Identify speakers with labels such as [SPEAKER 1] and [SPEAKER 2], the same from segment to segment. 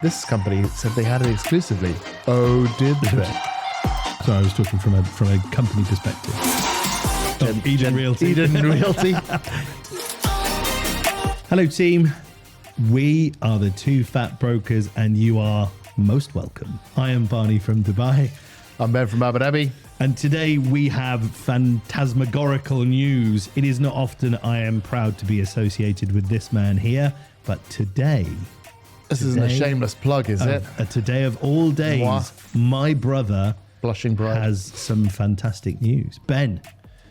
[SPEAKER 1] This company said they had it exclusively. Oh, did they?
[SPEAKER 2] Sorry, I was talking from a company perspective. Eden Realty.
[SPEAKER 1] Eden Realty.
[SPEAKER 2] Hello, team. We are the Two Fat Brokers, and you are most welcome. I am Barney from Dubai.
[SPEAKER 1] I'm Ben from Abu Dhabi.
[SPEAKER 2] And today we have phantasmagorical news. It is not often I am proud to be associated with this man here, but today...
[SPEAKER 1] This isn't a shameless plug, is it?
[SPEAKER 2] Today of all days,
[SPEAKER 1] Moi.
[SPEAKER 2] my brother
[SPEAKER 1] Blushing bride.
[SPEAKER 2] has some fantastic news. Ben,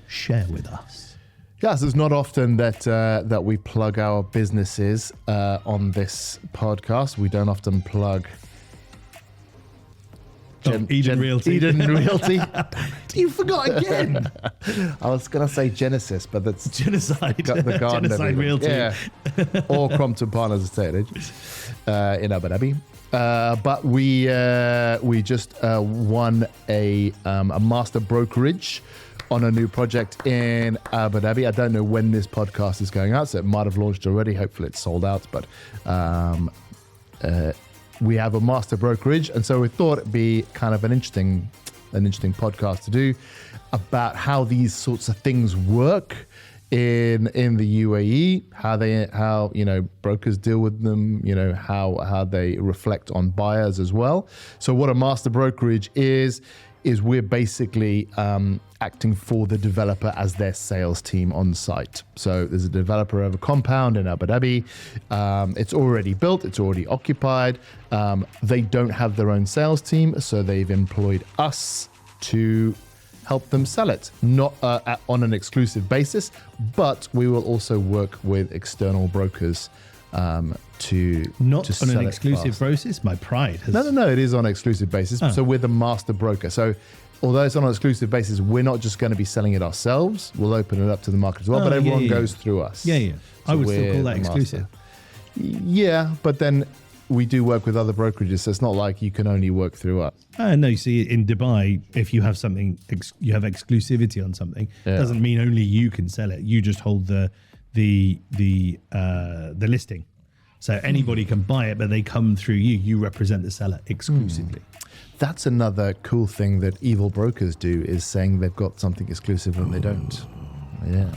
[SPEAKER 2] share with us.
[SPEAKER 1] Yes, it's not often that we plug our businesses on this podcast. We don't often plug
[SPEAKER 2] Eden Realty.
[SPEAKER 1] Eden Realty.
[SPEAKER 2] You forgot again.
[SPEAKER 1] I was going to say Genesis, but that's
[SPEAKER 2] Genocide.
[SPEAKER 1] the garden.
[SPEAKER 2] Genocide Realty.
[SPEAKER 1] Yeah. Or Crompton Partners Estate Agents in Abu Dhabi. But we just won a master brokerage on a new project in Abu Dhabi. I don't know when this podcast is going out, so it might have launched already. Hopefully it's sold out, but we have a master brokerage, and so we thought it'd be kind of an interesting podcast to do about how these sorts of things work in the UAE, how brokers deal with them, how they reflect on buyers as well. So what a master brokerage is we're basically acting for the developer as their sales team on site. So there's a developer of a compound in Abu Dhabi. It's already built, it's already occupied. They don't have their own sales team, so they've employed us to help them sell it, not on an exclusive basis, but we will also work with external brokers to
[SPEAKER 2] Not on
[SPEAKER 1] sell
[SPEAKER 2] an
[SPEAKER 1] it
[SPEAKER 2] exclusive
[SPEAKER 1] fast.
[SPEAKER 2] process. My pride has...
[SPEAKER 1] No, it is on an exclusive basis. So we're the master broker. So although it's on an exclusive basis, we're not just going to be selling it ourselves. We'll open it up to the market as well, but everyone goes through us.
[SPEAKER 2] Yeah. I would still
[SPEAKER 1] we're
[SPEAKER 2] call that
[SPEAKER 1] the
[SPEAKER 2] exclusive.
[SPEAKER 1] master. Yeah, but then we do work with other brokerages, so it's not like you can only work through us.
[SPEAKER 2] No, you see, in Dubai, if you have something, you have exclusivity on something, doesn't mean only you can sell it. You just hold the listing. So anybody can buy it, but they come through you. You represent the seller exclusively.
[SPEAKER 1] That's another cool thing that evil brokers do, is saying they've got something exclusive when they don't. Yeah.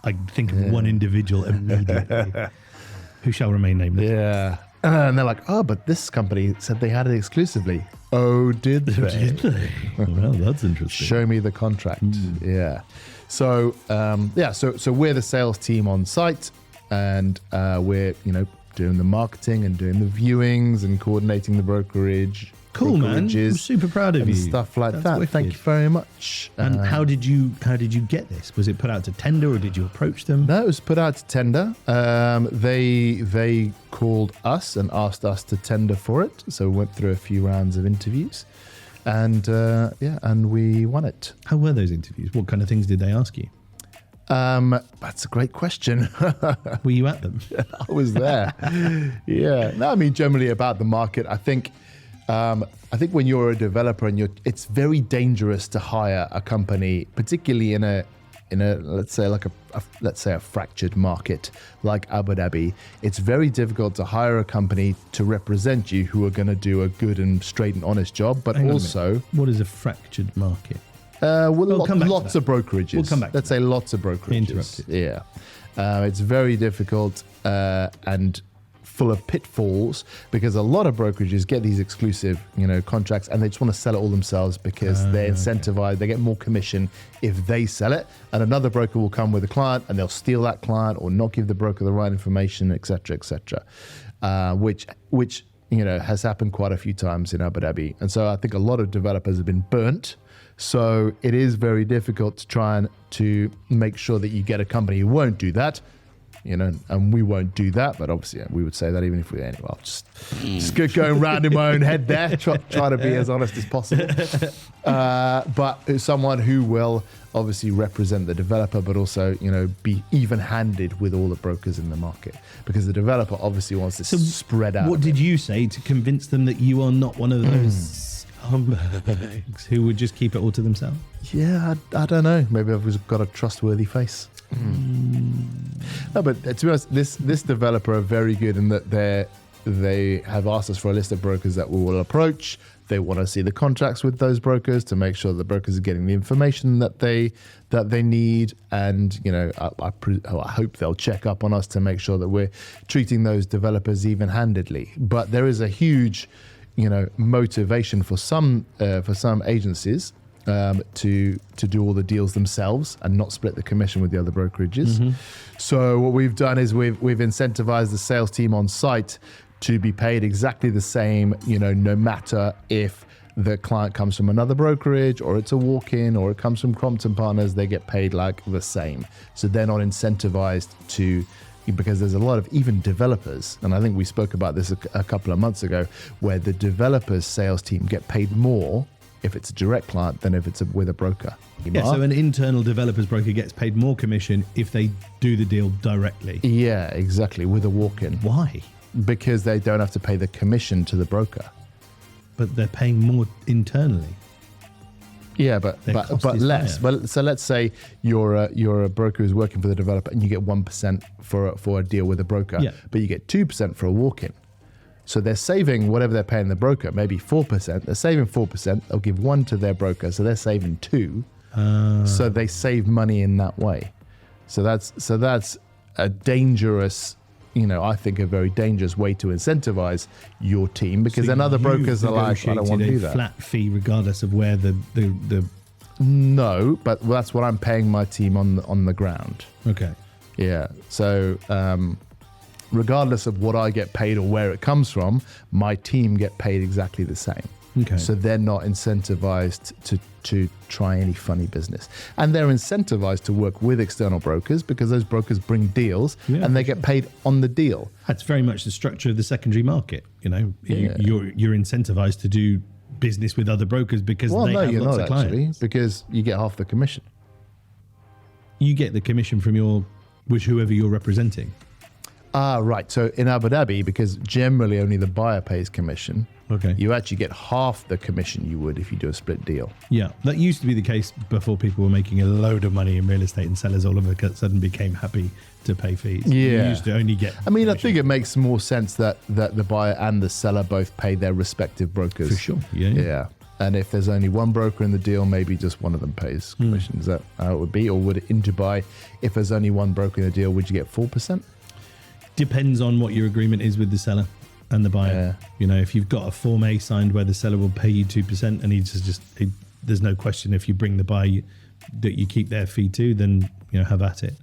[SPEAKER 2] I think of one individual immediately, who shall remain nameless.
[SPEAKER 1] Yeah. And they're like, oh, but this company said they had it exclusively. Oh, did they?
[SPEAKER 2] Did they? Well, that's interesting.
[SPEAKER 1] Show me the contract. Yeah. So, so we're the sales team on site, and we're, doing the marketing and doing the viewings and coordinating the brokerage.
[SPEAKER 2] Cool, man. I'm super proud of you.
[SPEAKER 1] Stuff like
[SPEAKER 2] That's
[SPEAKER 1] that.
[SPEAKER 2] wicked.
[SPEAKER 1] Thank you very much.
[SPEAKER 2] And how did you get this? Was it put out to tender, or did you approach them?
[SPEAKER 1] No, it was put out to tender. They called us and asked us to tender for it. So we went through a few rounds of interviews, and and we won it.
[SPEAKER 2] How were those interviews? What kind of things did they ask you?
[SPEAKER 1] That's a great question.
[SPEAKER 2] Were you at them?
[SPEAKER 1] I was there. Yeah. No, I mean, generally about the market. I think when you're a developer and it's very dangerous to hire a company, particularly in a let's say a fractured market like Abu Dhabi. It's very difficult to hire a company to represent you who are going to do a good and straight and honest job, but also,
[SPEAKER 2] what is a fractured market?
[SPEAKER 1] Lots of brokerages.
[SPEAKER 2] We'll come back.
[SPEAKER 1] Let's say lots of brokerages.
[SPEAKER 2] Interrupted.
[SPEAKER 1] Yeah. It's very difficult and full of pitfalls, because a lot of brokerages get these exclusive, contracts, and they just want to sell it all themselves because they're incentivized. They get more commission if they sell it, and another broker will come with a client and they'll steal that client or not give the broker the right information, etc., which has happened quite a few times in Abu Dhabi. And so I think a lot of developers have been burnt. So it is very difficult to try and to make sure that you get a company who won't do that, and we won't do that. But obviously, we would say that even if we, anyway, I'll just get going round in my own head there, try to be as honest as possible. But someone who will obviously represent the developer, but also, be even-handed with all the brokers in the market, because the developer obviously wants this spread out.
[SPEAKER 2] What did you say to convince them that you are not one of those humbugs who would just keep it all to themselves?
[SPEAKER 1] Yeah, I don't know. Maybe I've got a trustworthy face. No, but to be honest, this developer are very good in that they have asked us for a list of brokers that we will approach. They want to see the contracts with those brokers to make sure the brokers are getting the information that they need, and I hope they'll check up on us to make sure that we're treating those developers even-handedly. But there is a huge, motivation for some agencies to do all the deals themselves and not split the commission with the other brokerages. Mm-hmm. So what we've done is we've incentivized the sales team on site to be paid exactly the same, no matter if the client comes from another brokerage or it's a walk-in or it comes from Crompton Partners, they get paid like the same. So they're not incentivized because there's a lot of even developers, and I think we spoke about this a couple of months ago, where the developers sales team get paid more if it's a direct client than if it's with a broker.
[SPEAKER 2] Yeah, so an internal developers broker gets paid more commission if they do the deal directly.
[SPEAKER 1] Yeah, exactly, with a walk-in.
[SPEAKER 2] Why?
[SPEAKER 1] Because they don't have to pay the commission to the broker.
[SPEAKER 2] But they're paying more internally.
[SPEAKER 1] Yeah, but less. But so let's say you're a broker who's working for the developer and you get 1% for a deal with a broker, but you get 2% for a walk-in. So they're saving whatever they're paying the broker, maybe 4%. They're saving 4%. They'll give 1 to their broker, so they're saving 2. So they save money in that way. So that's a dangerous, I think a very dangerous way to incentivize your team, because then other brokers are like, I don't want to do that.
[SPEAKER 2] Flat fee regardless of where the
[SPEAKER 1] No, but that's what I'm paying my team on the ground.
[SPEAKER 2] Okay.
[SPEAKER 1] Yeah. So regardless of what I get paid or where it comes from, my team get paid exactly the same.
[SPEAKER 2] Okay.
[SPEAKER 1] So they're not incentivized to try any funny business. And they're incentivized to work with external brokers because those brokers bring deals and they get paid on the deal.
[SPEAKER 2] That's very much the structure of the secondary market. You're incentivized to do business with other brokers because they have lots of clients.
[SPEAKER 1] Actually, because you get half the commission.
[SPEAKER 2] You get the commission from whoever you're representing.
[SPEAKER 1] Right. So in Abu Dhabi, because generally only the buyer pays commission, you actually get half the commission you would if you do a split deal.
[SPEAKER 2] Yeah, that used to be the case before people were making a load of money in real estate and sellers all of a sudden became happy to pay fees.
[SPEAKER 1] Yeah.
[SPEAKER 2] You used to only get
[SPEAKER 1] commission. I think it makes more sense that the buyer and the seller both pay their respective brokers.
[SPEAKER 2] For sure. Yeah.
[SPEAKER 1] And if there's only one broker in the deal, maybe just one of them pays commission. Is that how it would be? Or would it in Dubai, if there's only one broker in the deal, would you get 4%?
[SPEAKER 2] Depends on what your agreement is with the seller and the buyer. If you've got a Form A signed where the seller will pay you 2% and there's no question if you bring the buyer that you keep their fee too, then have at it.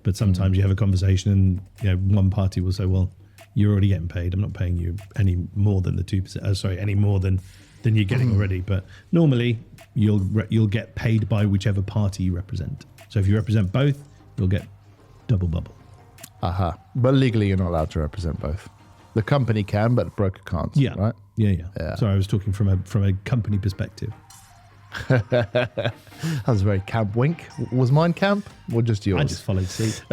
[SPEAKER 2] But sometimes you have a conversation and one party will say, well, you're already getting paid. I'm not paying you any more than the 2%. Any more than you're getting already. But normally you'll get paid by whichever party you represent. So if you represent both, you'll get double bubble.
[SPEAKER 1] But legally, you're not allowed to represent both. The company can, but the broker can't.
[SPEAKER 2] Yeah.
[SPEAKER 1] Right?
[SPEAKER 2] Yeah. Sorry, I was talking from a company perspective.
[SPEAKER 1] That was a very camp wink. Was mine camp or just yours?
[SPEAKER 2] I just followed suit.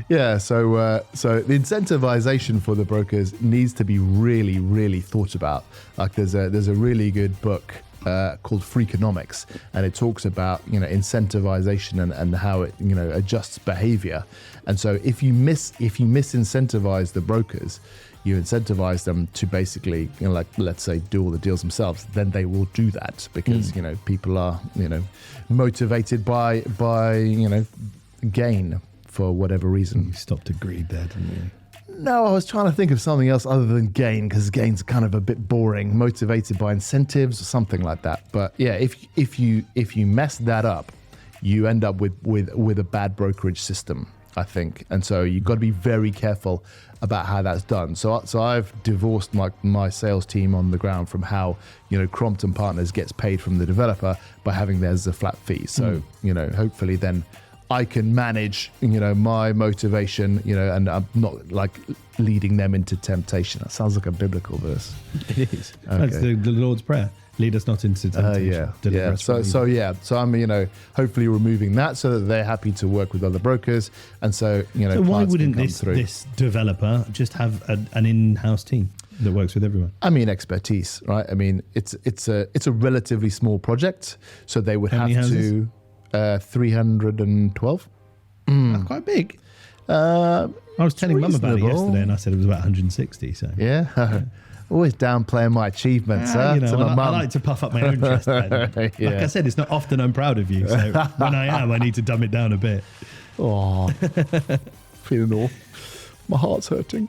[SPEAKER 1] Yeah. So the incentivization for the brokers needs to be really, really thought about. Like there's a really good book called Freakonomics, and it talks about incentivization and how it adjusts behavior. And so if you misincentivize the brokers, you incentivize them to basically let's say do all the deals themselves, then they will do that because people are motivated by gain for whatever reason.
[SPEAKER 2] You stopped at greed there, didn't you?
[SPEAKER 1] No, I was trying to think of something else other than gain, because gain's kind of a bit boring. Motivated by incentives or something like that. But yeah, if you mess that up, you end up with a bad brokerage system, I think. And so you've got to be very careful about how that's done. So I've divorced my sales team on the ground from how Crompton Partners gets paid from the developer by having theirs as a flat fee. So hopefully then I can manage, my motivation, and I'm not like leading them into temptation. That sounds like a biblical verse.
[SPEAKER 2] It is. Okay. That's the Lord's Prayer. Lead us not into temptation.
[SPEAKER 1] Yeah. So I'm, hopefully removing that so that they're happy to work with other brokers. And so,
[SPEAKER 2] So why wouldn't this developer just have an in-house team that works with everyone?
[SPEAKER 1] I mean, expertise, right? I mean, it's a relatively small project, so they would have to 312.
[SPEAKER 2] That's quite big. I was telling Mum about it
[SPEAKER 1] reasonable.
[SPEAKER 2] yesterday, and I said it was about 160. So
[SPEAKER 1] Yeah. Always downplaying my achievements, to my
[SPEAKER 2] I
[SPEAKER 1] mum.
[SPEAKER 2] like to puff up my own chest. Ben. Like I said, it's not often I'm proud of you. So when I am, I need to dumb it down a bit.
[SPEAKER 1] Oh, feeling all. My heart's hurting.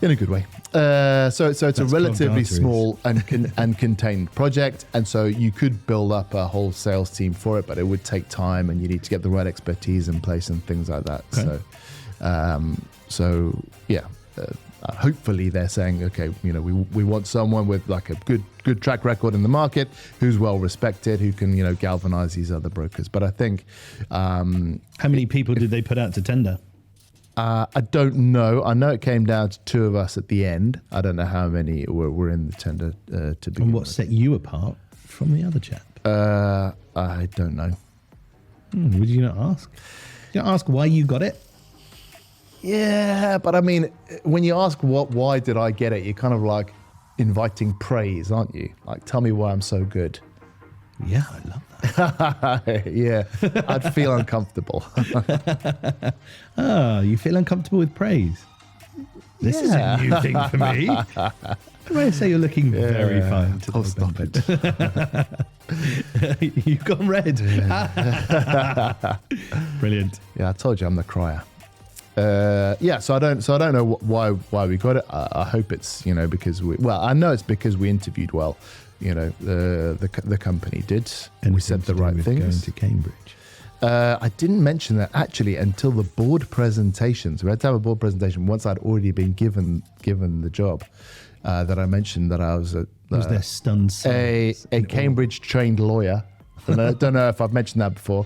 [SPEAKER 1] In a good way. So it's a relatively small and contained project, and so you could build up a whole sales team for it, but it would take time, and you need to get the right expertise in place and things like that. Okay. Hopefully they're saying, okay, we want someone with like a good track record in the market, who's well respected, who can galvanize these other brokers. But I think
[SPEAKER 2] how many people did they put out to tender?
[SPEAKER 1] I don't know. I know it came down to 2 of us at the end. I don't know how many were in the tender to begin
[SPEAKER 2] And what
[SPEAKER 1] with.
[SPEAKER 2] set you apart from the other chap?
[SPEAKER 1] I don't know.
[SPEAKER 2] Would you not ask? Did you not ask why you got it?
[SPEAKER 1] Yeah, but I mean, when you ask why did I get it, you're kind of like inviting praise, aren't you? Like, tell me why I'm so good.
[SPEAKER 2] Yeah, I love that.
[SPEAKER 1] Yeah, I'd feel uncomfortable.
[SPEAKER 2] You feel uncomfortable with praise? This is a new thing for me. I may say you're looking very fine today.
[SPEAKER 1] I'll stop it.
[SPEAKER 2] You've gone red. Brilliant.
[SPEAKER 1] Yeah, I told you I'm the crier. So I don't know why we got it. I hope it's because I know it's because we interviewed well. The company did, and we said the right things.
[SPEAKER 2] Going to Cambridge.
[SPEAKER 1] I didn't mention that actually until the board presentation. So we had to have a board presentation once I'd already been given the job. That I mentioned that I was
[SPEAKER 2] there stunned silence?
[SPEAKER 1] a Cambridge trained lawyer. And I don't know if I've mentioned that before.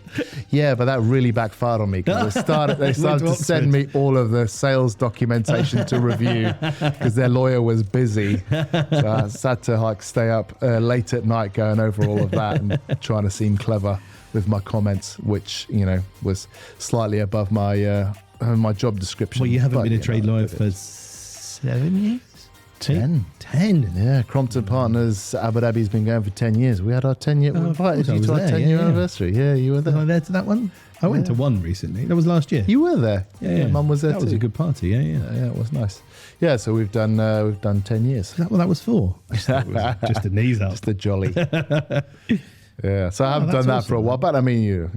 [SPEAKER 1] Yeah, but that really backfired on me because they started to send me all of the sales documentation to review because their lawyer was busy. So I had to stay up late at night going over all of that and trying to seem clever with my comments, which was slightly above my my job description.
[SPEAKER 2] Well, you haven't been a trade lawyer for 7 years?
[SPEAKER 1] 10. Yeah, Crompton Partners Abu Dhabi's been going for 10 years. We had our 10-year. We invited you to our 10-year anniversary. Yeah, you were there.
[SPEAKER 2] Was I there to that one? I went to one recently. That was last year.
[SPEAKER 1] You were there.
[SPEAKER 2] Yeah.
[SPEAKER 1] Mum was there too.
[SPEAKER 2] That was a good party. Yeah.
[SPEAKER 1] Yeah, it was nice. Yeah, so we've done 10 years.
[SPEAKER 2] Is that what that was for? I just thought it was just a knees up.
[SPEAKER 1] Just a jolly. Yeah, so I haven't done that for a while, but I mean,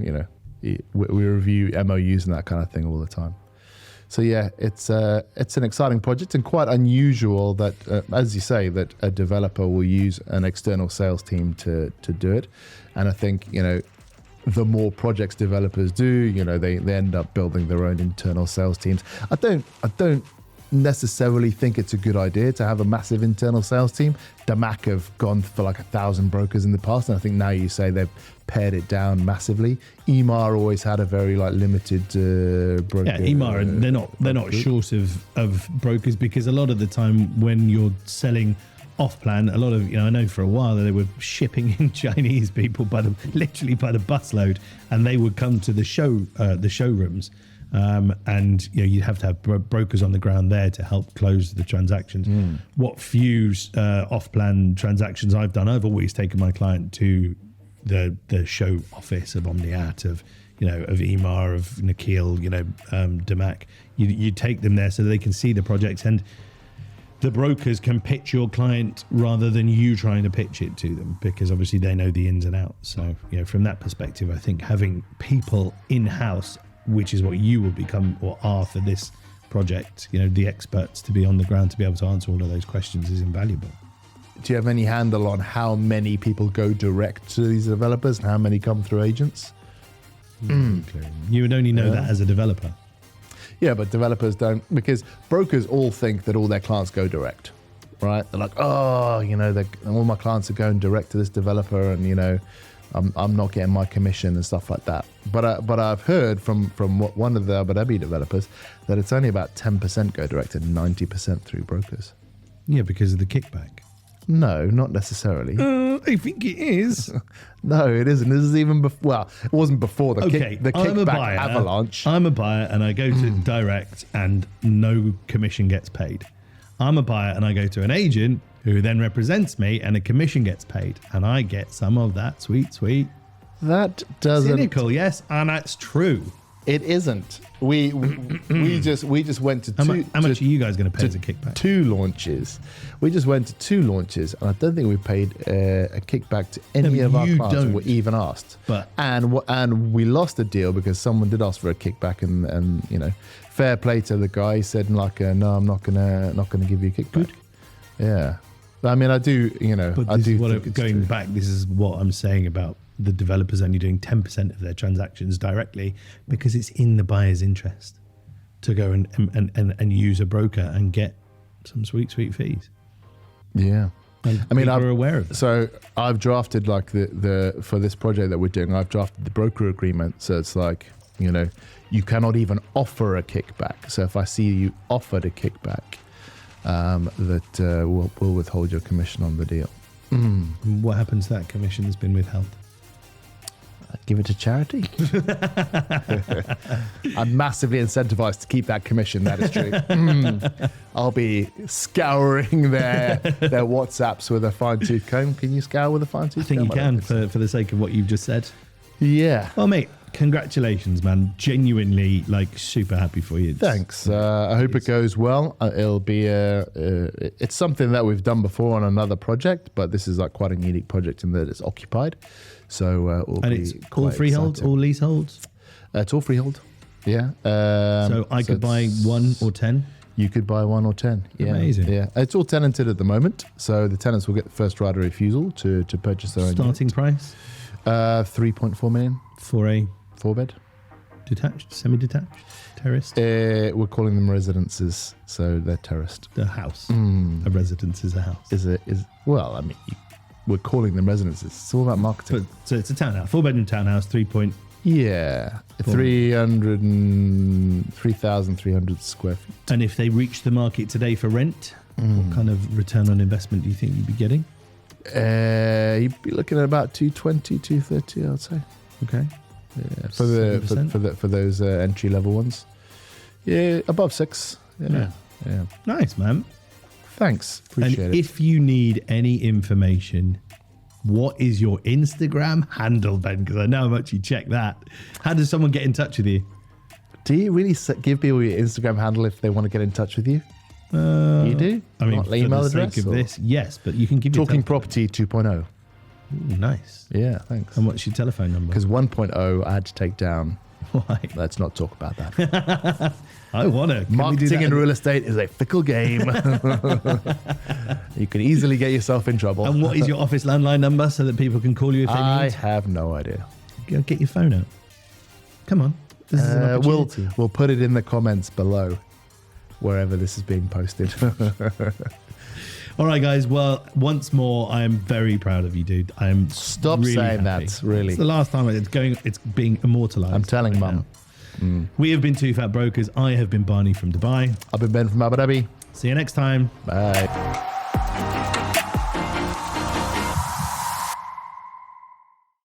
[SPEAKER 1] we review MOUs and that kind of thing all the time. So yeah, it's an exciting project and quite unusual that, as you say, that a developer will use an external sales team to do it. And I think the more projects developers do, they end up building their own internal sales teams. I don't necessarily think it's a good idea to have a massive internal sales team. Damac have gone for 1,000 brokers in the past, and I think now you say they've pared it down massively. Emar always had a very limited broker.
[SPEAKER 2] Yeah, Emar, they're not short of brokers because a lot of the time when you're selling off plan, a lot of I know for a while that they were shipping in Chinese people literally by the busload, and they would come to the showrooms. And you'd have to have brokers on the ground there to help close the transactions. What few off-plan transactions I've done, I've always taken my client to the show office of Omniat, of Emar, of Nikhil, Damac. You take them there so that they can see the projects, and the brokers can pitch your client rather than you trying to pitch it to them, because obviously they know the ins and outs. So from that perspective, I think having people in-house, which is what you will become or are for this project, the experts to be on the ground to be able to answer all of those questions, is invaluable.
[SPEAKER 1] Do you have any handle on how many people go direct to these developers and how many come through agents?
[SPEAKER 2] You would only know that as a developer.
[SPEAKER 1] Yeah, but developers don't, because brokers all think that all their clients go direct, right? They're like, all my clients are going direct to this developer, and I'm not getting my commission and stuff like that. But I've heard from one of the Abu Dhabi developers that it's only about 10% go direct and 90% through brokers.
[SPEAKER 2] Yeah, because of the kickback.
[SPEAKER 1] No, not necessarily.
[SPEAKER 2] I think it is.
[SPEAKER 1] No, it isn't. This is even before. Well, it wasn't before the
[SPEAKER 2] I'm a
[SPEAKER 1] kickback
[SPEAKER 2] buyer,
[SPEAKER 1] avalanche.
[SPEAKER 2] I'm a buyer and I go to direct and no commission gets paid. I'm a buyer and I go to an agent who then represents me and a commission gets paid, and I get some of that sweet.
[SPEAKER 1] That doesn't.
[SPEAKER 2] Cynical, yes, and that's true.
[SPEAKER 1] It isn't. We just went to
[SPEAKER 2] How much are you guys going to pay as a kickback?
[SPEAKER 1] 2 launches. We just went to 2 launches, and I don't think we paid a kickback to any of our clients who were even asked.
[SPEAKER 2] But
[SPEAKER 1] and we lost a deal because someone did ask for a kickback, and you know, fair play to the guy. He said like, no, I'm not gonna give you a kickback. Good. Yeah, I mean, I do. You know,
[SPEAKER 2] but
[SPEAKER 1] I do.
[SPEAKER 2] Going back, this is what I'm saying about the developers only doing 10% of their transactions directly, because it's in the buyer's interest to go and use a broker and get some sweet fees.
[SPEAKER 1] Yeah.
[SPEAKER 2] And I mean, I'm aware of it.
[SPEAKER 1] So I've drafted like the for this project that we're doing, I've drafted the broker agreement. So it's like, you know, you cannot even offer a kickback. So if I see you offered a kickback, we'll withhold your commission on the deal.
[SPEAKER 2] What happens to that commission that's been withheld?
[SPEAKER 1] Give it to charity. I'm massively incentivized to keep that commission. That is true. I'll be scouring their WhatsApps with a fine-tooth comb. Can you scour with a fine-tooth comb?
[SPEAKER 2] I think you can for the sake of what you've just said.
[SPEAKER 1] Yeah.
[SPEAKER 2] Well, mate, congratulations, man. Genuinely, like, super happy for you.
[SPEAKER 1] Thanks. I hope it goes well. It'll be it's something that we've done before on another project, but this is like quite a unique project in that it's occupied. So
[SPEAKER 2] it's all freehold, all leaseholds?
[SPEAKER 1] It's all freehold. Yeah.
[SPEAKER 2] So I could buy 1 or 10?
[SPEAKER 1] You could buy 1 or 10. Yeah.
[SPEAKER 2] Amazing.
[SPEAKER 1] Yeah. It's all tenanted at the moment. So the tenants will get the first right of refusal to purchase their own
[SPEAKER 2] starting price?
[SPEAKER 1] 3.4 million.
[SPEAKER 2] For a
[SPEAKER 1] 4-bed.
[SPEAKER 2] Detached, semi-detached, terraced?
[SPEAKER 1] We're calling them residences, so they're terraced.
[SPEAKER 2] The house. A residence is a house.
[SPEAKER 1] Well, I mean, we're calling them residences. It's all about marketing.
[SPEAKER 2] So it's a townhouse, 4-bedroom townhouse,
[SPEAKER 1] 3,300 square feet.
[SPEAKER 2] And if they reach the market today for rent, what kind of return on investment do you think you'd be getting?
[SPEAKER 1] You'd be looking at about 220, 230, I'd say.
[SPEAKER 2] Okay.
[SPEAKER 1] Yeah, for those entry level ones. Yeah, above 6. Yeah.
[SPEAKER 2] Nice, man.
[SPEAKER 1] Thanks. Appreciate it.
[SPEAKER 2] If you need any information, what is your Instagram handle, Ben? Because I know how much you check that. How does someone get in touch with you?
[SPEAKER 1] Do you really give people your Instagram handle if they want to get in touch with you? You do?
[SPEAKER 2] I mean,
[SPEAKER 1] for email address
[SPEAKER 2] of this, yes, but you can give your
[SPEAKER 1] Talking Property 2.0.
[SPEAKER 2] Ooh, nice.
[SPEAKER 1] Yeah, thanks.
[SPEAKER 2] And what's your telephone number?
[SPEAKER 1] Because 1.0 I had to take down.
[SPEAKER 2] Why?
[SPEAKER 1] Let's not talk about that.
[SPEAKER 2] I want to.
[SPEAKER 1] Marketing in real estate is a fickle game. You can easily get yourself in trouble.
[SPEAKER 2] And what is your office landline number so that people can call you if they need?
[SPEAKER 1] I have no idea.
[SPEAKER 2] Go get your phone out. Come on. This is an opportunity.
[SPEAKER 1] We'll put it in the comments below, wherever this is being posted.
[SPEAKER 2] All right, guys. Well, once more, I am very proud of you, dude. I am.
[SPEAKER 1] Stop
[SPEAKER 2] really
[SPEAKER 1] saying
[SPEAKER 2] happy.
[SPEAKER 1] that. Really,
[SPEAKER 2] it's the last time it's being immortalized.
[SPEAKER 1] I'm telling Mum.
[SPEAKER 2] We have been Two Fat Brokers. I have been Barney from Dubai.
[SPEAKER 1] I've been Ben from Abu Dhabi.
[SPEAKER 2] See you next time.
[SPEAKER 1] Bye.